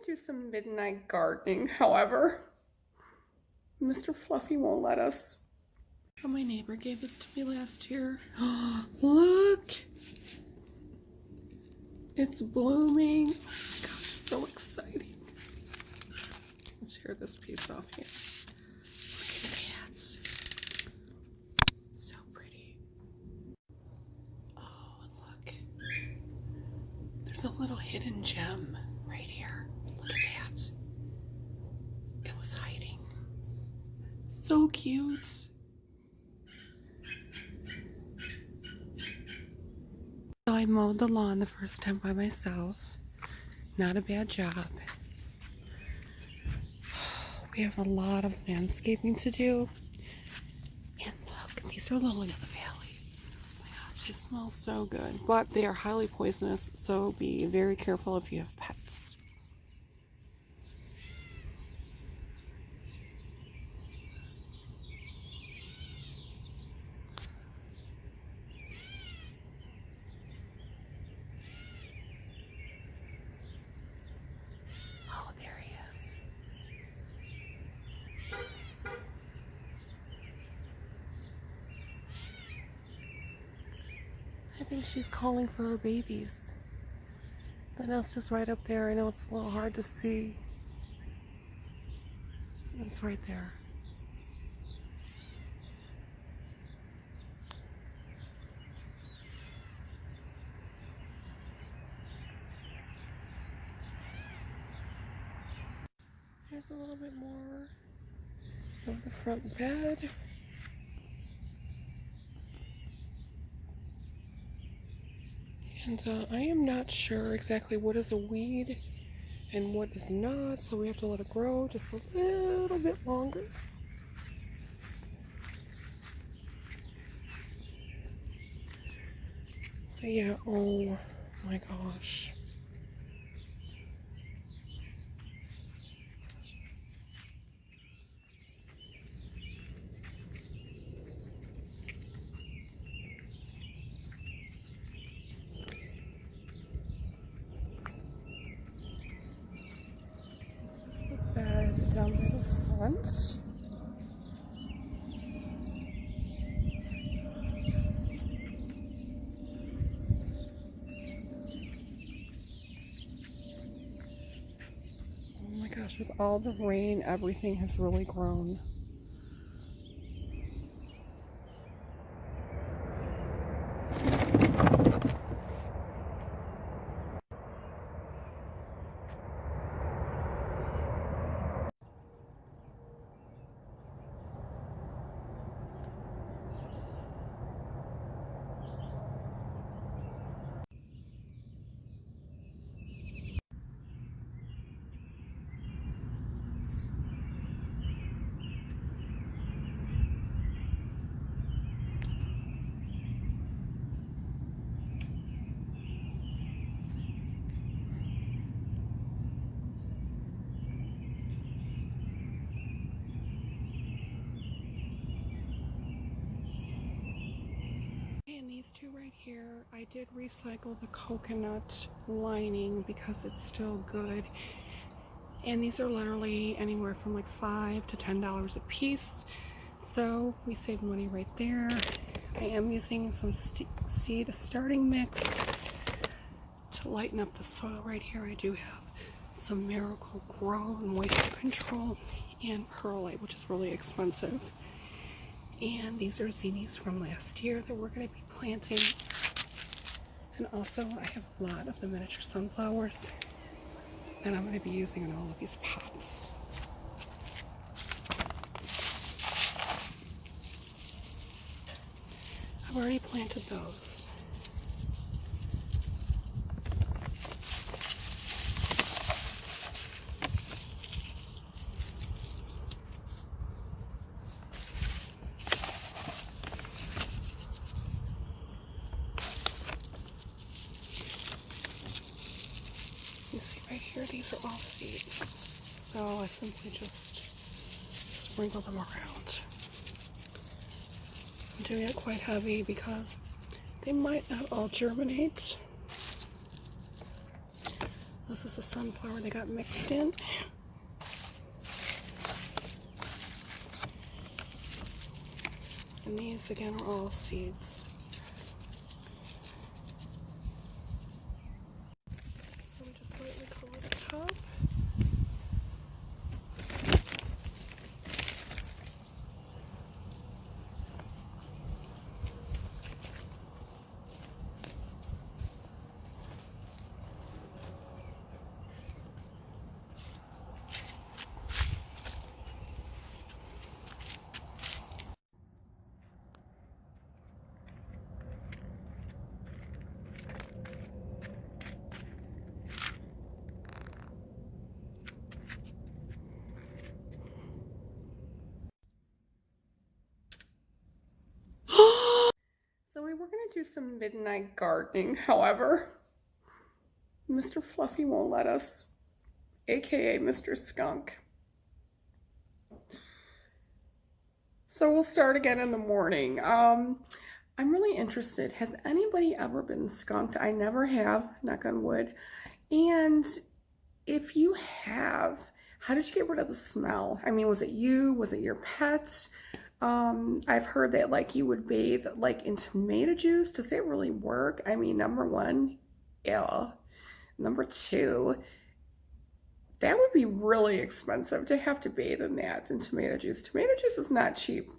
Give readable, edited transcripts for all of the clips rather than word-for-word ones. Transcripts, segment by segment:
do some midnight gardening, however. Mr. Fluffy won't let us. So my neighbor gave this to me last year. Look! It's blooming. Oh my gosh, so exciting. Let's tear this piece off here. Look at that. So pretty. Oh, and look. There's a little hidden gem right here. Look at that. It was hiding. So cute. So I mowed the lawn the first time by myself. Not a bad job. We have a lot of landscaping to do. And look, these are lily of the valley. Oh my gosh, they smell so good. But they are highly poisonous, so be very careful if you have pets. Oh, there he is. I think she's calling for her babies. The nest is right up there. I know it's a little hard to see. It's right there. Here's a little bit more of the front bed. And I am not sure exactly what is a weed and what is not, so we have to let it grow just a little bit longer. But yeah, oh my gosh. Bed down by the front. Oh my gosh, with all the rain, everything has really grown. And these two right here, I did recycle the coconut lining because it's still good. And these are literally anywhere from like $5 to $10 a piece. So we save money right there. I am using some seed starting mix to lighten up the soil right here. I do have some Miracle Grow moisture control and perlite, which is really expensive. And these are zinnias from last year that we're going to be planting. And also I have a lot of the miniature sunflowers that I'm going to be using in all of these pots. I've already planted those. You see right here, these are all seeds. So I simply just sprinkle them around. I'm doing it quite heavy because they might not all germinate. This is a sunflower they got mixed in. And these again are all seeds. So we just lightly cover the top. So we were going to do some midnight gardening, however, Mr. Fluffy won't let us, aka Mr. Skunk. So we'll start again in the morning. I'm really interested. Has anybody ever been skunked? I never have, knock on wood. And if you have, how did you get rid of the smell? I mean, was it you? Was it your pet? I've heard that like you would bathe like in tomato juice. Does it really work? I mean, number one, yeah. Number two, that would be really expensive to have to bathe in that in tomato juice. Tomato juice is not cheap.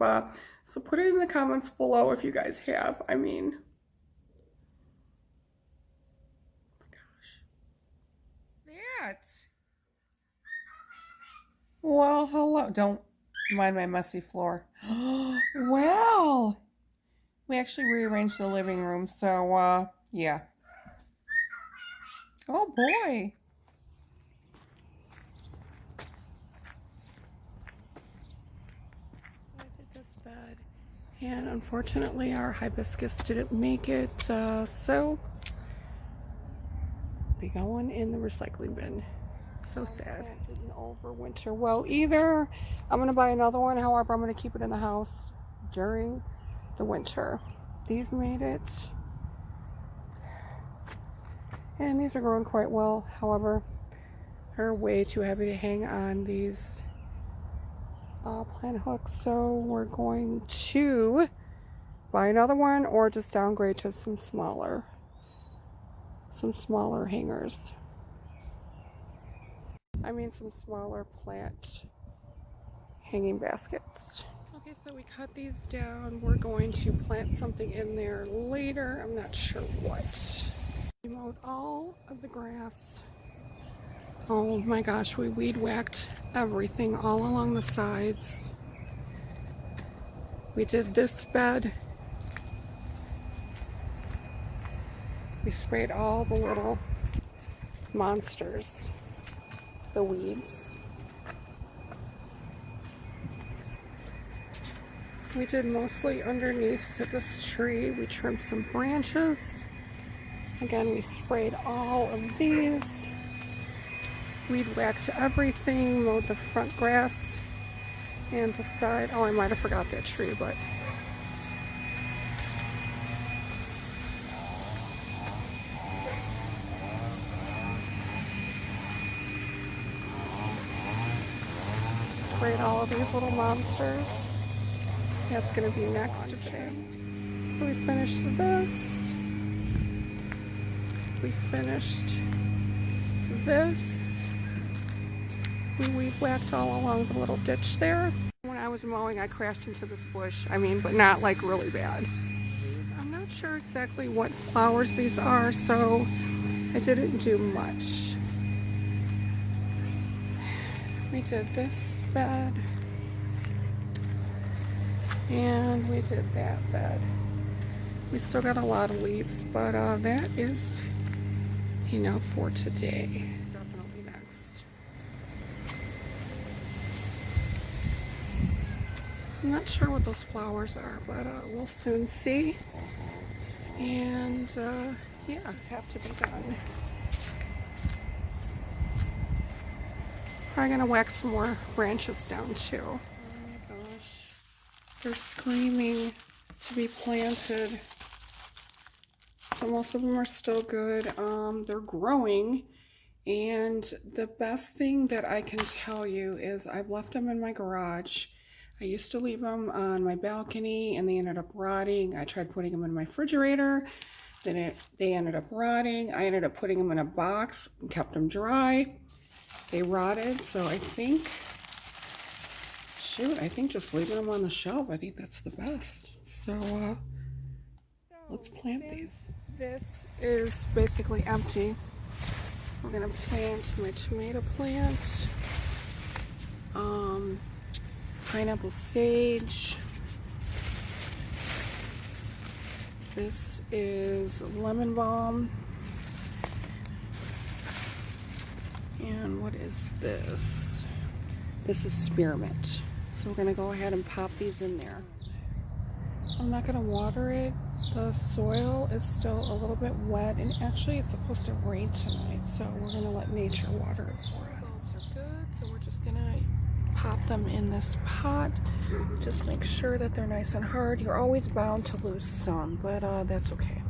So put it in the comments below if you guys have. I mean, oh my gosh. That. Well, hello. Don't mind my messy floor. Well, we actually rearranged the living room, so yeah. Oh boy. I did this bed, and unfortunately our hibiscus didn't make it, so be going in the recycling bin. So sad. It didn't overwinter well either. I'm gonna buy another one. However, I'm gonna keep it in the house during the winter. These made it, and these are growing quite well. However, they're way too heavy to hang on these plant hooks, so we're going to buy another one or just downgrade to some smaller hangers. I mean some smaller plant hanging baskets. Okay, so we cut these down. We're going to plant something in there later. I'm not sure what. We mowed all of the grass. Oh my gosh, we weed whacked everything all along the sides. We did this bed. We sprayed all the little monsters, the weeds. We did mostly underneath this tree. We trimmed some branches. Again, we sprayed all of these. Weed whacked everything, mowed the front grass and the side. Oh, I might have forgot that tree, but sprayed all of these little monsters. That's gonna be next. Okay. So we finished this. We finished this. We weed whacked all along the little ditch there. When I was mowing, I crashed into this bush. I mean, but not like really bad. I'm not sure exactly what flowers these are, so I didn't do much. We did this bed. And we did that bed. We still got a lot of leaves, but that is enough for today. It's definitely next. I'm not sure what those flowers are, but we'll soon see. And yeah, have to be done. Probably gonna whack some more branches down too. Oh my gosh. They're screaming to be planted. So most of them are still good. They're growing, And the best thing that I can tell you is I've left them in my garage. I used to leave them on my balcony and they ended up rotting. I tried putting them in my refrigerator, then they ended up rotting. I ended up putting them in a box and kept them dry. They rotted, so I think just leaving them on the shelf, I think that's the best. So let's plant these. This is basically empty. We're gonna plant my tomato plant, pineapple sage. This is lemon balm. And what is this? This is spearmint. So we're gonna go ahead and pop these in there. I'm not gonna water it. The soil is still a little bit wet, and actually it's supposed to rain tonight, so we're gonna let nature water it for us. They're good, so we're just gonna pop them in this pot. Just make sure that they're nice and hard. You're always bound to lose some, but that's okay.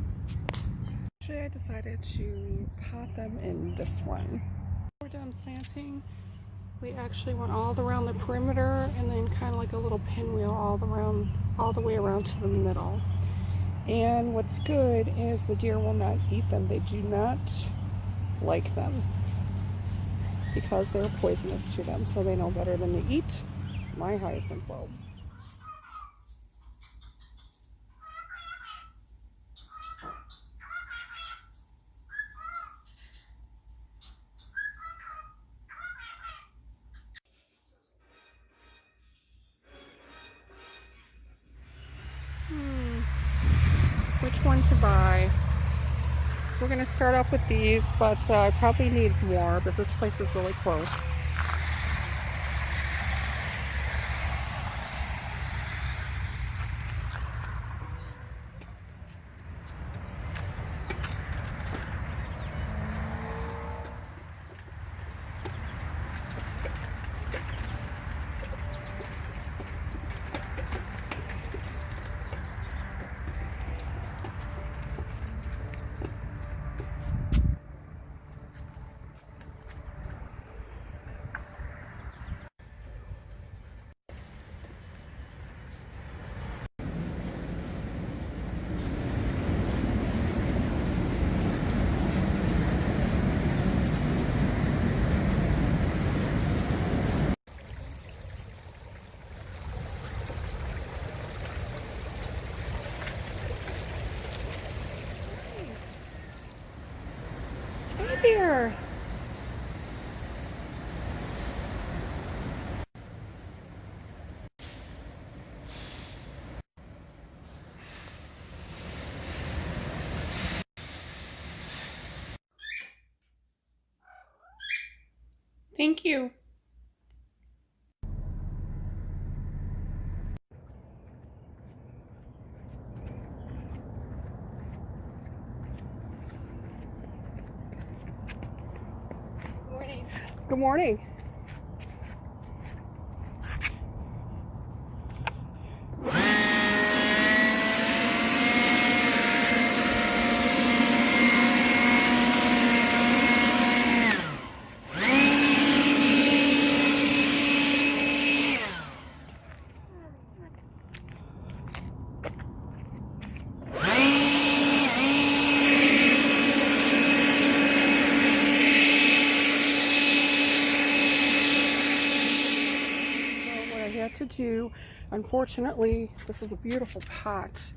Actually, I decided to pot them in this one. We're done planting. We actually went all around the perimeter and then kind of like a little pinwheel all the way around to the middle. And what's good is the deer will not eat them. They do not like them because they're poisonous to them, so they know better than to eat my hyacinth bulbs. Which one to buy? We're gonna start off with these, but I probably need more, but this place is really close. There. Thank you. Good morning. To do, unfortunately, this is a beautiful pot,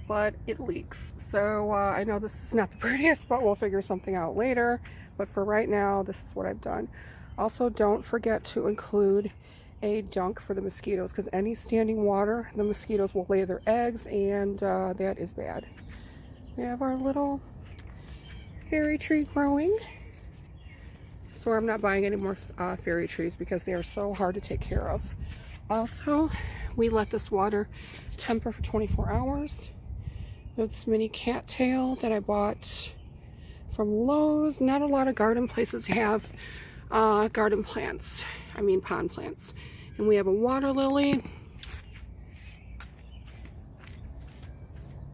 but it leaks, so I know this is not the prettiest, but we'll figure something out later. But for right now, this is what I've done. Also, don't forget to include a dunk for the mosquitoes, because any standing water, the mosquitoes will lay their eggs, and that is bad. We have our little fairy tree growing, so I'm not buying any more fairy trees because they are so hard to take care of. Also, we let this water temper for 24 hours. This mini cattail that I bought from Lowe's. Not a lot of garden places have garden plants. I mean pond plants. And we have a water lily.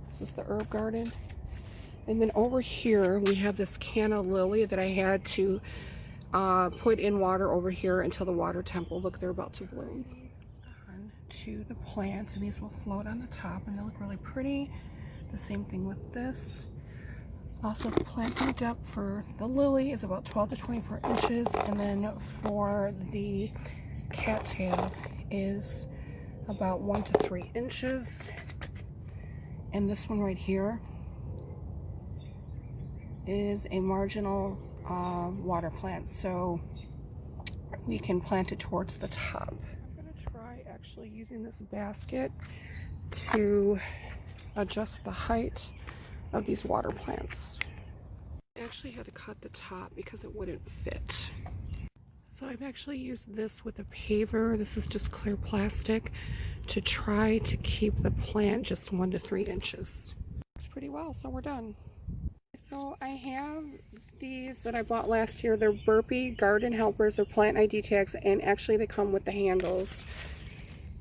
This is the herb garden. And then over here we have this canna lily that I had to put in water over here until the water temp will look they're about to bloom. On to the plants, and these will float on the top and they look really pretty. The same thing with this. Also, the planting depth for the lily is about 12 to 24 inches, and then for the cattail is about 1 to 3 inches. And this one right here is a marginal water plant, so we can plant it towards the top. I'm going to try actually using this basket to adjust the height of these water plants. I actually had to cut the top because it wouldn't fit. So I've actually used this with a paver. This is just clear plastic to try to keep the plant just 1 to 3 inches. Works pretty well, so we're done. So I have these that I bought last year. They're Burpee Garden Helpers or Plant ID tags, and actually they come with the handles.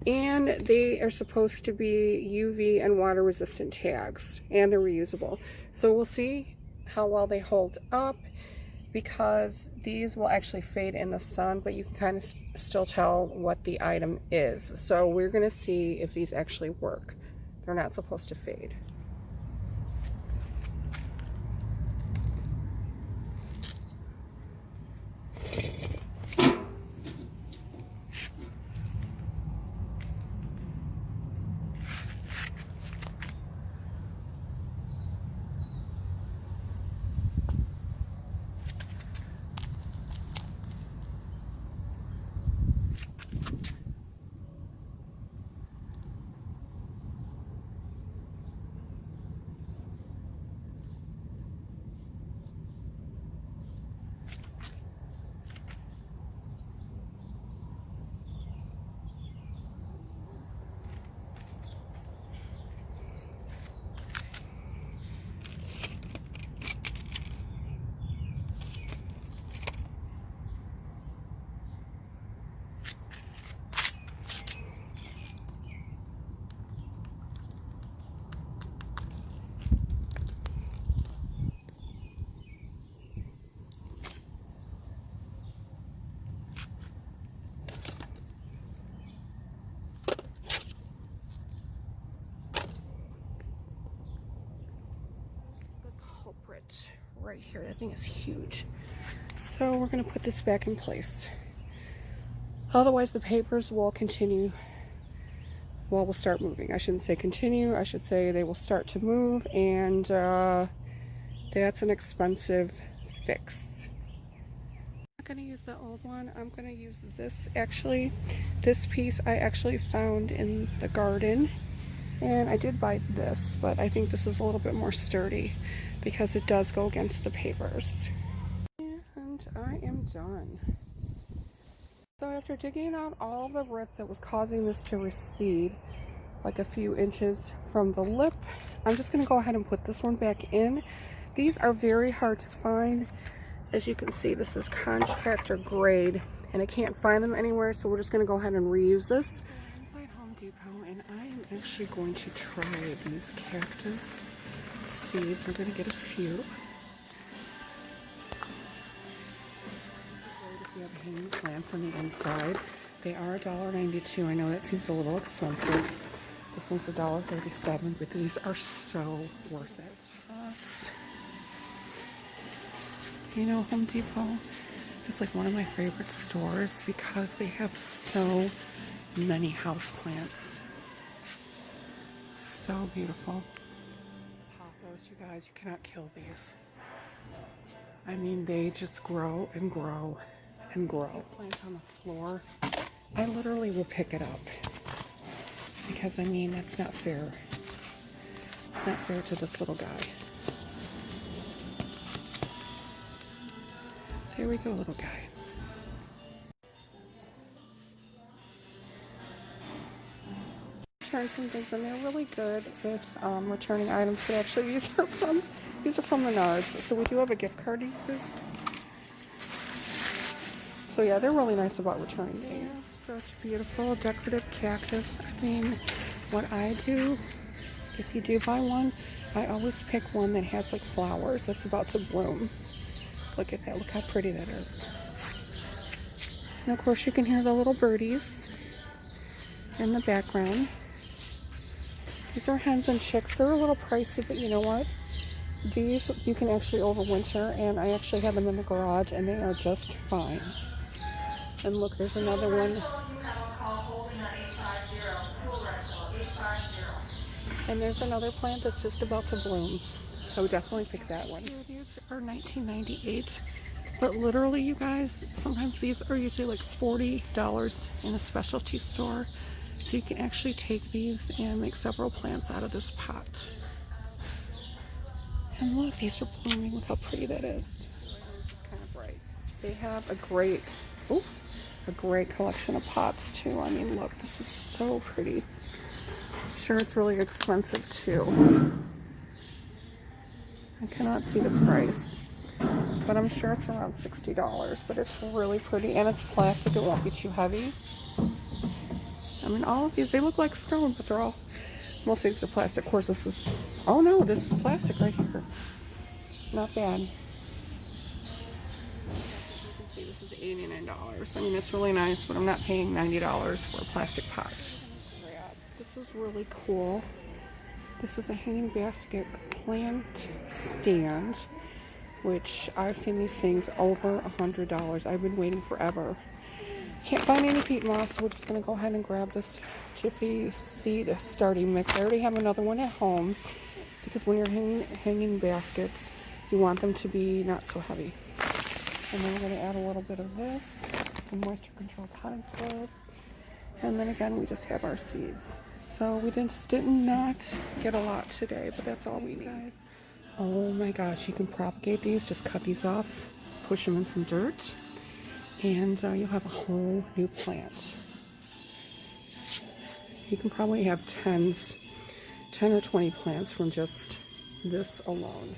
And they are supposed to be UV and water resistant tags, and they're reusable. So we'll see how well they hold up, because these will actually fade in the sun, but you can kind of still tell what the item is. So we're going to see if these actually work. They're not supposed to fade. Right here, that thing is huge. So we're going to put this back in place. Otherwise the papers will continue, well, will start moving. I shouldn't say continue, I should say they will start to move, and that's an expensive fix. I'm not going to use the old one. I'm going to use this actually. This piece I actually found in the garden, and I did buy this, but I think this is a little bit more sturdy because it does go against the pavers. And I am done. So after digging out all the roots that was causing this to recede like a few inches from the lip, I'm just going to go ahead and put this one back in. These are very hard to find. As you can see, this is contractor grade and I can't find them anywhere, so we're just going to go ahead and reuse this. So we're inside Home Depot, and I am actually going to try these cactus seeds. We're going to get a few. If you have hanging plants on the inside, they are $1.92. I know that seems a little expensive. This one's $1.37, but these are so worth it. You know, Home Depot is like one of my favorite stores because they have so many houseplants. So beautiful. Pothos, you guys, you cannot kill these. I mean, they just grow and grow and grow. See a plant on the floor, I literally will pick it up because, I mean, that's not fair. It's not fair to this little guy. There we go, little guy. Return some things, and they're really good with returning items. But actually, these are from Menards, so we do have a gift card to use. So yeah, they're really nice about returning things. Such beautiful decorative cactus. I mean, what I do, if you do buy one, I always pick one that has like flowers that's about to bloom. Look at that, look how pretty that is. And of course you can hear the little birdies in the background. These are hens and chicks. They're a little pricey, but you know what? These you can actually overwinter, and I actually have them in the garage and they are just fine. And look, there's another one. And there's another plant that's just about to bloom. So definitely pick that one. These are $19.98. But literally, you guys, sometimes these are usually like $40 in a specialty store. So you can actually take these and make several plants out of this pot. And look, these are blooming. Look how pretty that is. It's kind of bright. They have a great collection of pots too. I mean, look, this is so pretty. Sure, it's really expensive too. I cannot see the price, but I'm sure it's around $60. But it's really pretty, and it's plastic. It won't be too heavy. I mean, all of these, they look like stone, but they're all, mostly it's a plastic. Of course, this is, oh no, this is plastic right here. Not bad. You can see this is $89. I mean, it's really nice, but I'm not paying $90 for a plastic pot. This is really cool. This is a hanging basket plant stand, which I've seen these things over $100. I've been waiting forever. Can't find any peat moss, so we're just going to go ahead and grab this Jiffy seed starting mix. I already have another one at home, because when you're hanging baskets, you want them to be not so heavy. And then we're going to add a little bit of this, some moisture control potting soil. And then again, we just have our seeds. So we did not get a lot today, but that's all we need. Guys, oh my gosh, you can propagate these. Just cut these off, push them in some dirt, and you'll have a whole new plant. You can probably have 10 or 20 plants from just this alone.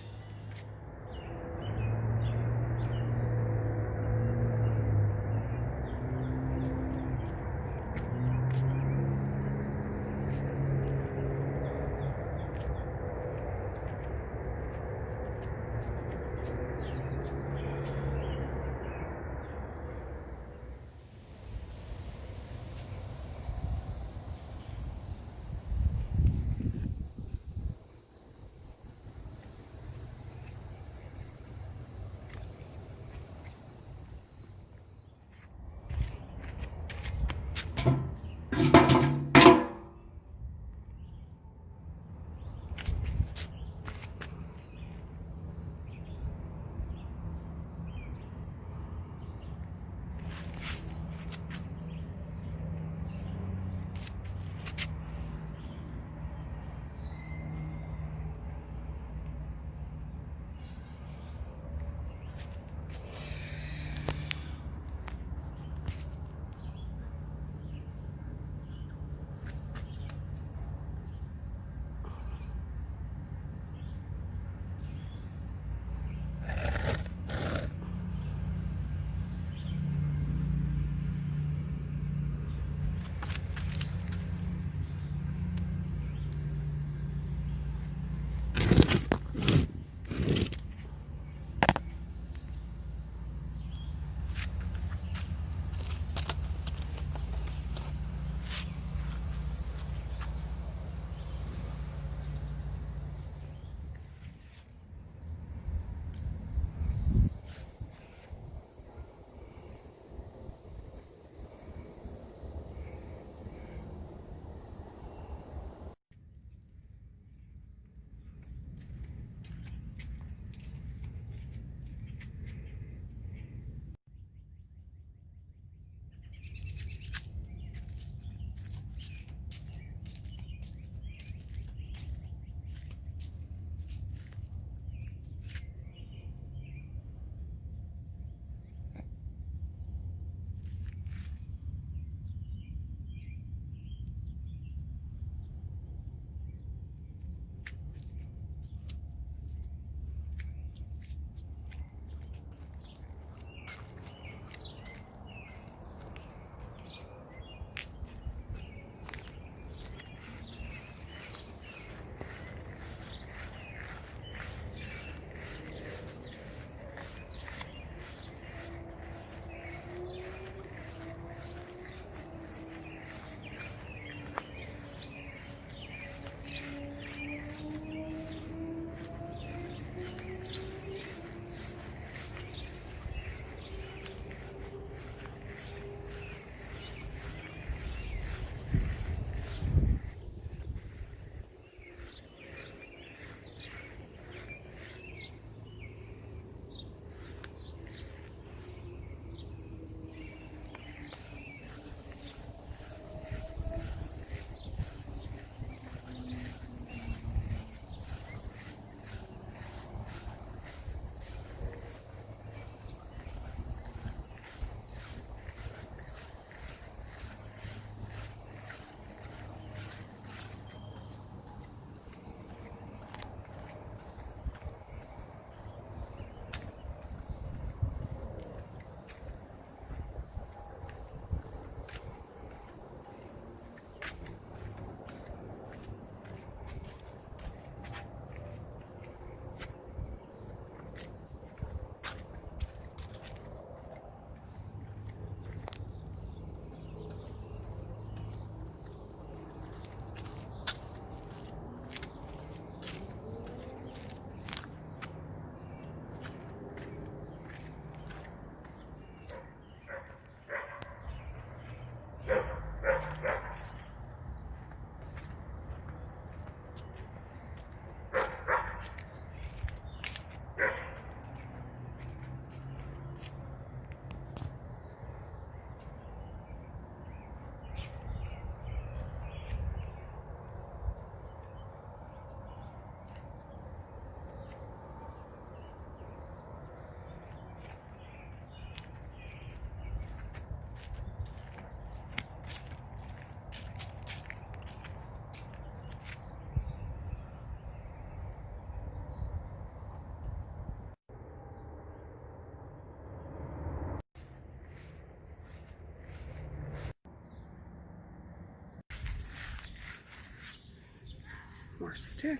more stick.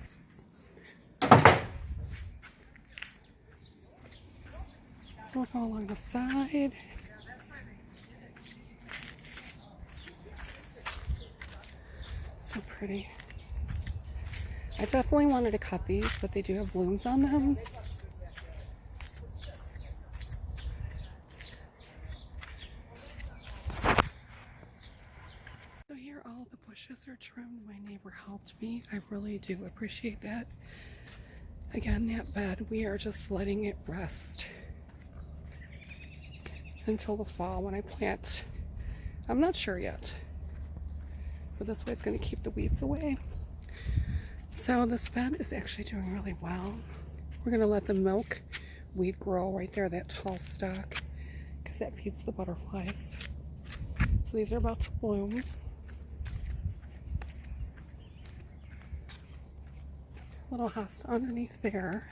So we'll go along the side. So pretty. I definitely wanted to cut these, but they do have blooms on them. So here all the bushes are trimmed. My neighbor helped me. I really do appreciate that. Again, that bed, we are just letting it rest until the fall when I plant. I'm not sure yet, but this way it's going to keep the weeds away. So this bed is actually doing really well. We're going to let the milk weed grow right there, that tall stalk, because that feeds the butterflies. So these are about to bloom. Little hosta underneath there.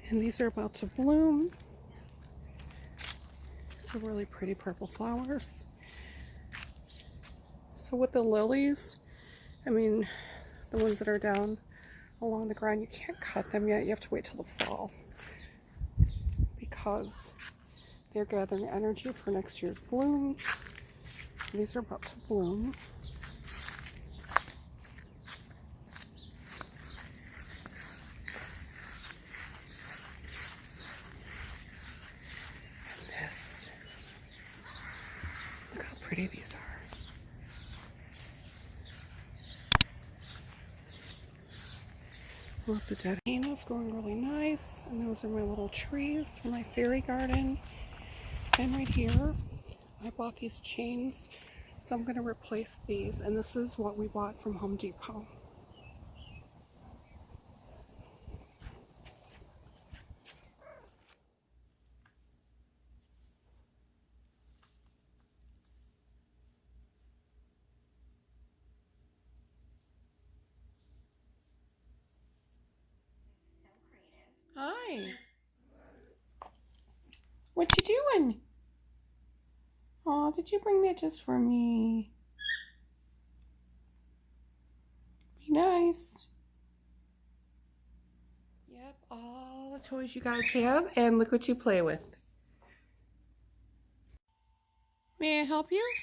And these are about to bloom. These are really pretty purple flowers. So with the lilies, I mean, the ones that are down along the ground, you can't cut them yet. You have to wait till the fall because they're gathering energy for next year's bloom. These are about to bloom. And this, look how pretty these are. Love the dead hannah's growing really nice. And those are my little trees for my fairy garden. And right here, I bought these chains, so I'm going to replace these, and this is what we bought from Home Depot. Hi. What you doing? Aw, did you bring that just for me? Be nice. Yep, all the toys you guys have, and look what you play with. May I help you?